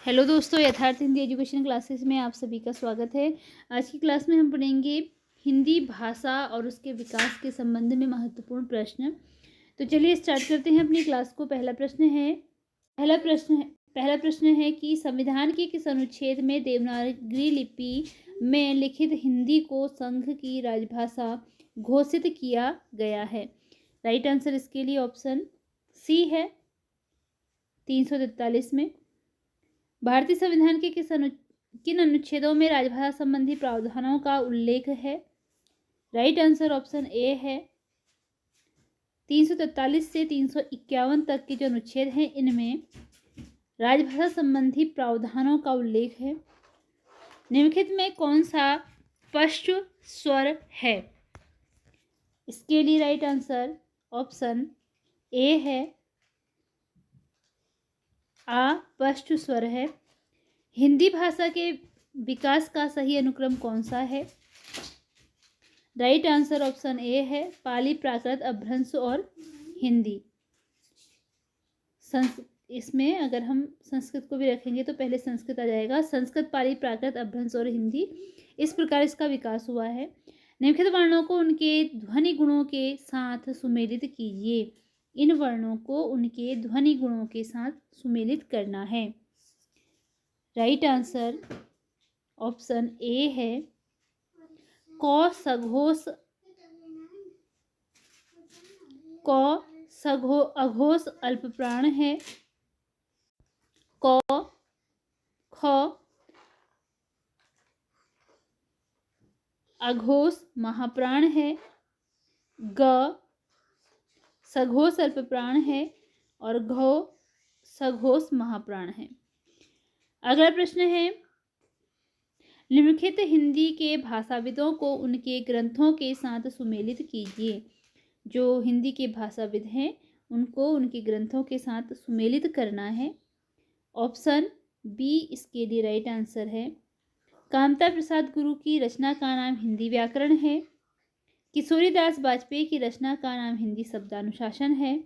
Hello दोस्तों, यथार्थ Hindi education classes में आप सभी का स्वागत है। आज की क्लास में हम पढ़ेंगे हिंदी भाषा और उसके विकास के संबंध में महत्वपूर्ण प्रश्न। तो चलिए स्टार्ट करते हैं अपनी क्लास को। पहला प्रश्न है कि संविधान के किस अनुच्छेद में देवनागरी लिपि में लिखित हिंदी को संघ की राजभाषा घोषित किया गया है। राइट आंसर इसके लिए ऑप्शन सी है 343 में। भारतीय संविधान के किन अनुच्छेदों में राजभाषा संबंधी प्रावधानों का उल्लेख है? राइट आंसर ऑप्शन ए है 343 से 351 तक के जो अनुच्छेद हैं इनमें राजभाषा संबंधी प्रावधानों का उल्लेख है। निम्नलिखित में कौन सा पश्च स्वर है? इसके लिए राइट आंसर ऑप्शन ए है पश्च स्वर है। हिंदी भाषा के विकास का सही अनुक्रम कौन सा है? राइट आंसर ऑप्शन ए है पाली, प्राकृत, अपभ्रंश और हिंदी। इसमें अगर हम संस्कृत को भी रखेंगे तो पहले संस्कृत आ जाएगा। संस्कृत, पाली, प्राकृत, अपभ्रंश और हिंदी, इस प्रकार इसका विकास हुआ है। निम्नलिखित वर्णों को उनके ध्वनि गुणों के साथ सुमेलित कीजिए। इन वर्णों को उनके ध्वनि गुणों के साथ सुमेलित करना है। राइट आंसर ऑप्शन ए है क अघोष अल्प प्राण है। क ख अघोष महाप्राण है। ग सघोष अल्प प्राण है और घो सघोष महाप्राण है। अगला प्रश्न है निम्नलिखित हिंदी के भाषाविदों को उनके ग्रंथों के साथ सुमेलित कीजिए। जो हिंदी के भाषाविद हैं उनको उनके ग्रंथों के साथ सुमेलित करना है। ऑप्शन बी इसके लिए राइट आंसर है। कामता प्रसाद गुरु की रचना का नाम हिंदी व्याकरण है। किशोरीदास बाजपेयी की रचना का नाम हिंदी शब्दानुशासन है।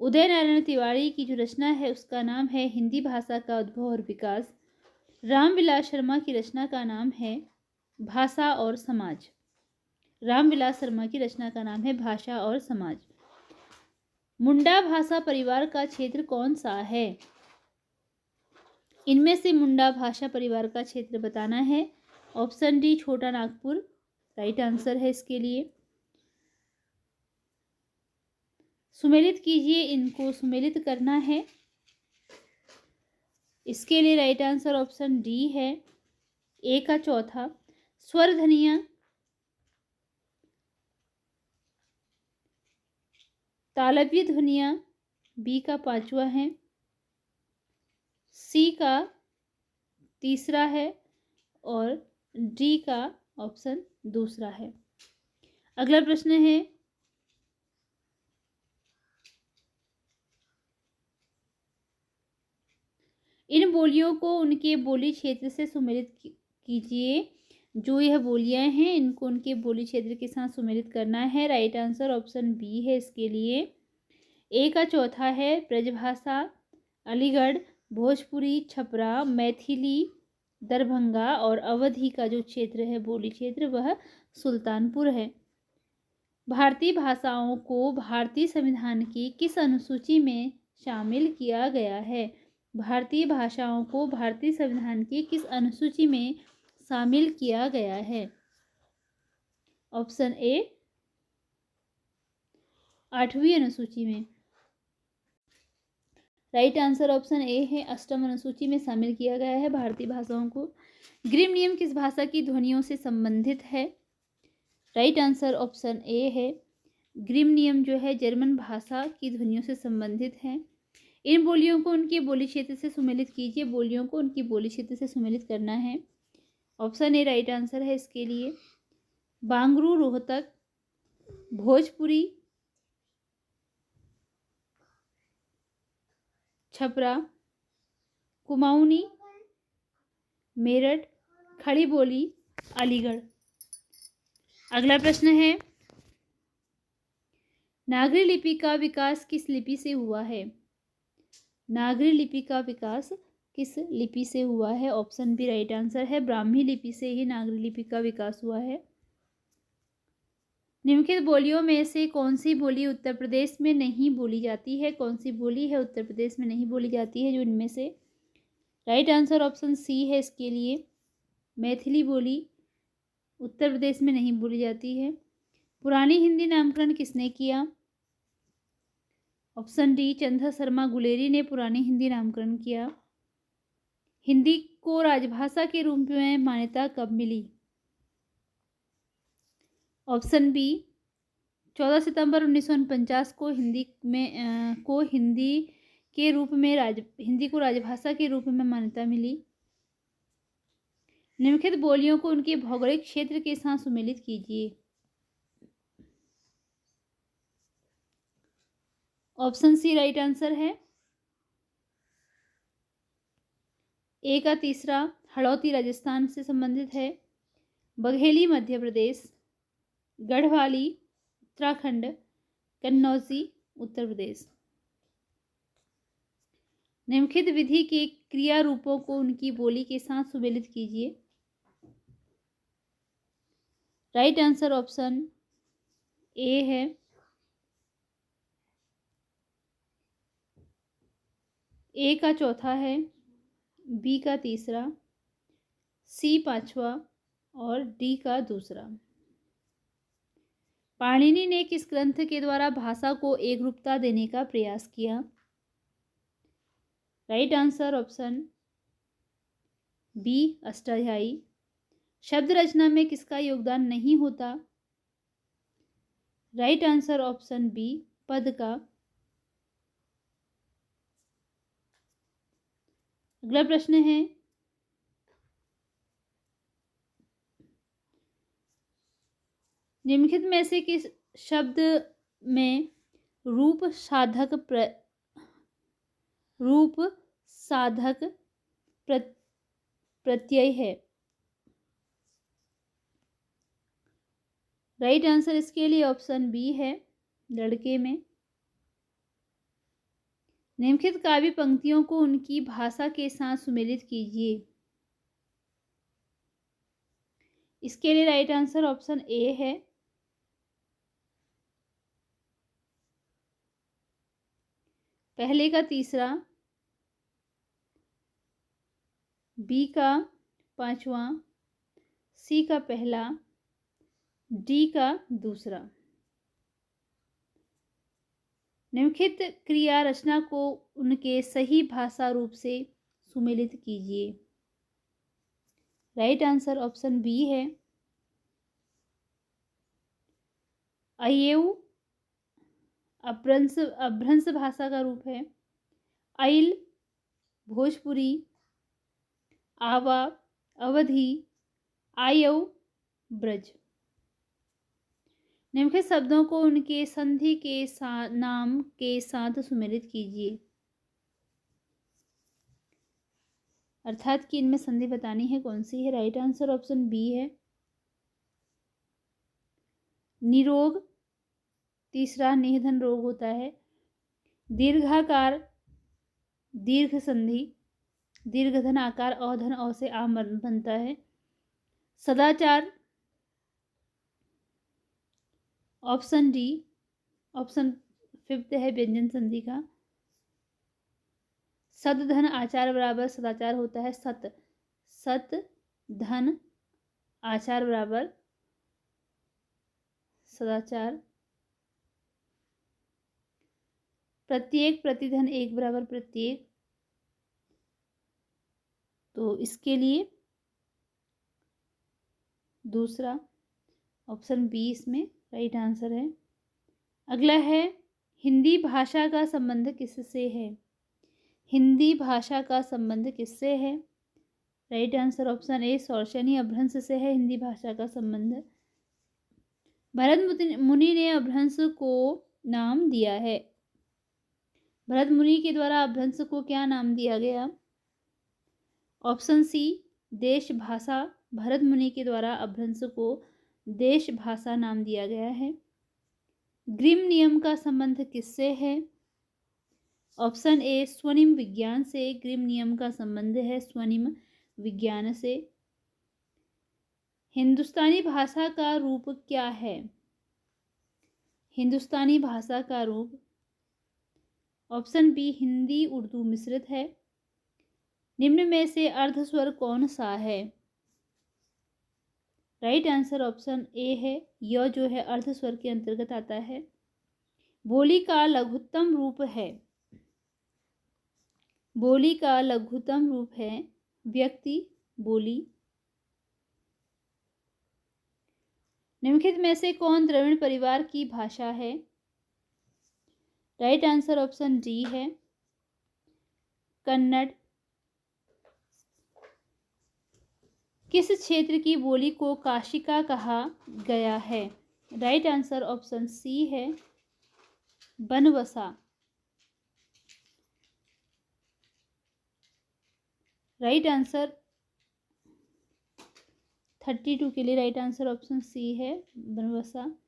उदय नारायण तिवारी की जो रचना है उसका नाम है हिंदी भाषा का उद्भव और विकास। रामविलास शर्मा की रचना का नाम है भाषा और समाज। रामविलास शर्मा की रचना का नाम है भाषा और समाज। मुंडा भाषा परिवार का क्षेत्र कौन सा है? इनमें से मुंडा भाषा परिवार का क्षेत्र बताना है। ऑप्शन डी छोटा नागपुर राइट आंसर है इसके लिए। सुमेलित कीजिए, इनको सुमेलित करना है। इसके लिए राइट आंसर ऑप्शन डी है ए का चौथा। स्वर ध्वनियां तालव्य ध्वनियां बी का पांचवा है। सी का तीसरा है और डी का ऑप्शन दूसरा है। अगला प्रश्न है इन बोलियों को उनके बोली क्षेत्र से सुमेलित कीजिए। जो यह बोलियां हैं इनको उनके बोली क्षेत्र के साथ सुमेलित करना है। राइट आंसर ऑप्शन बी है इसके लिए। ए का चौथा है ब्रजभाषा, अलीगढ़, भोजपुरी, छपरा, मैथिली, दरभंगा और अवधी का जो क्षेत्र है बोली क्षेत्र वह सुल्तानपुर है। भारतीय भाषाओं को भारतीय संविधान की किस अनुसूची में शामिल किया गया है? भारतीय भाषाओं को भारतीय संविधान की किस अनुसूची में शामिल किया गया है? ऑप्शन ए 8वीं अनुसूची में। राइट आंसर ऑप्शन ए है 8वीं अनुसूची में शामिल किया गया है भारतीय भाषाओं को। ग्रीम नियम किस भाषा की ध्वनियों से संबंधित है? राइट आंसर ऑप्शन ए है ग्रीम नियम जो है जर्मन भाषा की ध्वनियों से संबंधित है। इन बोलियों को उनके बोली क्षेत्र से सुमेलित कीजिए। बोलियों को उनकी बोली क्षेत्र से सुमेलित करना है। ऑप्शन ए राइट आंसर है इसके लिए। बांगरू, रोहतक, भोजपुरी, छपरा, कुमाऊनी, मेरठ, खड़ी बोली, अलीगढ़। अगला प्रश्न है नागरी लिपि का विकास किस लिपि से हुआ है? नागरी लिपि का विकास किस लिपि से हुआ है? ऑप्शन बी राइट आंसर है, ब्राह्मी लिपि से ही नागरी लिपि का विकास हुआ है। निम्नलिखित बोलियों में से कौन सी बोली उत्तर प्रदेश में नहीं बोली जाती है? कौन सी बोली है उत्तर प्रदेश में नहीं बोली जाती है? जो इनमें से राइट आंसर ऑप्शन सी है इसके लिए, मैथिली बोली उत्तर प्रदेश में नहीं बोली जाती है। पुरानी हिंदी नामकरण किसने किया? ऑप्शन डी चंद्र शर्मा गुलेरी ने पुरानी हिंदी नामकरण किया। हिंदी को राजभाषा के रूप में मान्यता कब मिली? ऑप्शन बी 14 सितंबर 1949 को हिंदी के रूप में हिंदी को राजभाषा के रूप में मान्यता मिली। निम्नलिखित बोलियों को उनके भौगोलिक क्षेत्र के साथ सुमेलित कीजिए। ऑप्शन सी राइट आंसर है। ए का तीसरा हड़ौती राजस्थान से संबंधित है, बघेली मध्य प्रदेश, गढ़वाली उत्तराखंड, कन्नौजी उत्तर प्रदेश। निम्नलिखित विधि के क्रिया रूपों को उनकी बोली के साथ सुमेलित कीजिए। राइट आंसर ऑप्शन ए है। ए का चौथा है, बी का तीसरा, सी पांचवा और डी का दूसरा। पाणिनि ने किस ग्रंथ के द्वारा भाषा को एकरूपता देने का प्रयास किया? Right answer option B Ashtadhyayi. शब्द रचना में किसका योगदान नहीं होता? राइट आंसर ऑप्शन बी पद का। अगला प्रश्न है, निम्नलिखित में से किस शब्द में रूप साधक प्रत्यय है? राइट आंसर इसके लिए ऑप्शन बी है, लड़के में। निम्नलिखित काव्य पंक्तियों को उनकी भाषा के साथ सुमेलित कीजिए। इसके लिए राइट आंसर ऑप्शन ए है। पहले का तीसरा, बी का पांचवा, सी का पहला, डी का दूसरा। निम्नलिखित क्रिया रचना को उनके सही भाषा रूप से सुमेलित कीजिए। राइट आंसर ऑप्शन बी है। अयेऊ अपभ्रंश भाषा का रूप है। अइल भोजपुरी, आवा अवधी, आयऊ ब्रज। निम्नलिखित शब्दों को उनके संधि के नाम के साथ सुमेलित कीजिए। अर्थात कि इनमें संधि बतानी है, कौन सी है? राइट आंसर ऑप्शन बी है। निरोग तीसरा निधन रोग होता है। दीर्घाकार दीर्घ संधि, दीर्घधन आकार औधन औ से आम बनता है। सदाचार ऑप्शन डी, ऑप्शन फिफ्थ है व्यंजन संधि का। सत धन आचार बराबर सदाचार होता है। सत धन आचार बराबर सदाचार। प्रत्येक प्रतिधन एक बराबर प्रत्येक। तो इसके लिए दूसरा ऑप्शन बी इसमें राइट आंसर है। अगला है, हिंदी भाषा का संबंध किससे है? हिंदी भाषा का संबंध किससे है? राइट आंसर ऑप्शन ए शौर्षणी अपभ्रंश से है हिंदी भाषा का संबंध। भरत मुनि ने अपभ्रंश को नाम दिया है। भरत मुनि के द्वारा अपभ्रंश को क्या नाम दिया गया? ऑप्शन सी देश भाषा। भरत मुनि के द्वारा अपभ्रंश को देश भाषा नाम दिया गया है। ग्रिम नियम का संबंध किससे है? ऑप्शन ए स्वनिम विज्ञान से। ग्रिम नियम का संबंध है स्वनिम विज्ञान से। हिंदुस्तानी भाषा का रूप क्या है? हिंदुस्तानी भाषा का रूप ऑप्शन बी हिंदी उर्दू मिश्रित है। निम्न में से अर्धस्वर कौन सा है? राइट आंसर ऑप्शन ए है, य जो है अर्धस्वर के अंतर्गत आता है। बोली का लघुत्तम रूप है। बोली का लघुत्तम रूप है व्यक्ति बोली। निम्नलिखित में से कौन द्रविड़ परिवार की भाषा है? राइट आंसर ऑप्शन डी है कन्नड़। किस क्षेत्र की बोली को काशिका कहा गया है? राइट आंसर ऑप्शन सी है बनवसा। राइट आंसर 32 के लिए राइट आंसर ऑप्शन सी है बनवसा।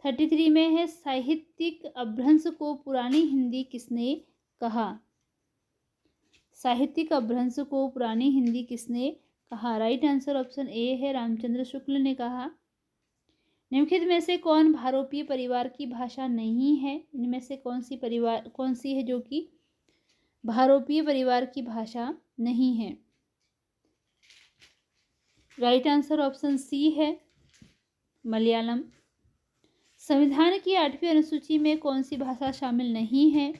33 में है साहित्यिक अपभ्रंश को पुरानी हिंदी किसने कहा? साहित्यिक अपभ्रंश को पुरानी हिंदी किसने कहा? राइट आंसर ऑप्शन ए है रामचंद्र शुक्ल ने कहा। निम्नलिखित में से कौन भारोपीय परिवार की भाषा नहीं है? इनमें से कौन सी है जो कि भारोपीय परिवार की भाषा नहीं है? राइट आंसर ऑप्शन सी है मलयालम। संविधान की 8वीं अनुसूची में कौन सी भाषा शामिल नहीं है?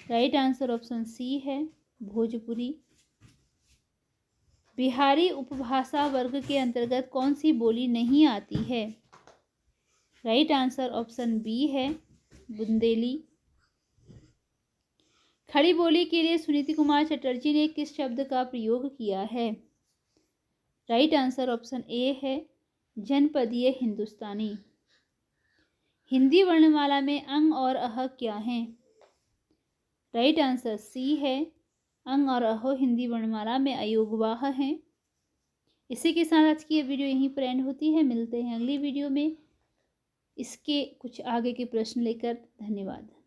राइट आंसर ऑप्शन सी है भोजपुरी। बिहारी उपभाषा वर्ग के अंतर्गत कौन सी बोली नहीं आती है? राइट आंसर ऑप्शन बी है बुंदेली। खड़ी बोली के लिए सुनीति कुमार चटर्जी ने किस शब्द का प्रयोग किया है? राइट आंसर ऑप्शन ए है जनपदीय हिंदुस्तानी। हिंदी वर्णमाला में अंग और अह क्या हैं? राइट आंसर सी है अंग और अह हिंदी वर्णमाला में अयोगवाह हैं। इसी के साथ आज की ये वीडियो यहीं पर एंड होती है। मिलते हैं अगली वीडियो में इसके कुछ आगे के प्रश्न लेकर। धन्यवाद।